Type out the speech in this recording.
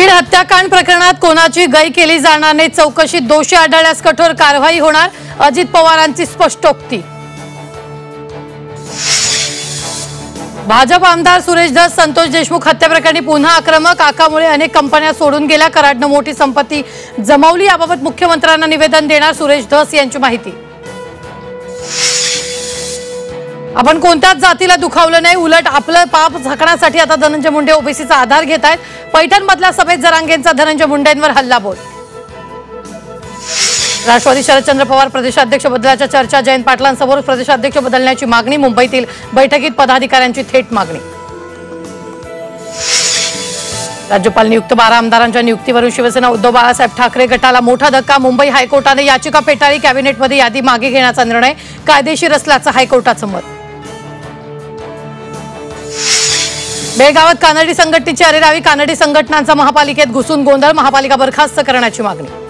बीड हत्याकांड प्रकरणात कोणाची गय केली जाणार नाही, चौकशीत दोषी आढळल्यास कठोर कारवाई होणार, अजित पवारांची स्पष्टोक्ती। भाजप आमदार सुरेश धस संतोष देशमुख हत्या प्रकरणी पुन्हा आक्रमक, आकामुळे अनेक कंपन्या सोडून गेल्या, कराडनं मोठी संपत्ती जमवली, याबाबत मुख्यमंत्र्यांना निवेदन देणार, सुरेश धस यांची माहिती। आपण कोणत्याच जातीला दुखावलं नाही, उलट आपलं पाप झाकण्यासाठी आता धनंजय मुंडे ओबीसीचा आधार घेत आहेत। पैठणमधल्या सभेत जरांगेंचा धनंजय मुंडेंवर हल्लाबोल। राष्ट्रवादी शरदचंद्र पवार प्रदेशाध्यक्ष बदलाच्या चर्चा, जयंत पाटलांसमोर प्रदेशाध्यक्ष बदलण्याची मागणी, मुंबईतील बैठकीत पदाधिकाऱ्यांची थेट मागणी। राज्यपाल नियुक्त 12 आमदारांच्या नियुक्तीवरून शिवसेना उद्धव बाळासाहेब ठाकरे गटाला मोठा धक्का, मुंबई हायकोर्टाने याचिका फेटाळली, कॅबिनेटमध्ये यादी मागे घेण्याचा निर्णय कायदेशीर असल्याचं हायकोर्टाचं मत। बेळगावात कानडी संघटनेची अरेरावी, कानडी संघटनांचा महापालिकेत घुसून गोंधळ, महापालिका बरखास्त करण्याची मागणी।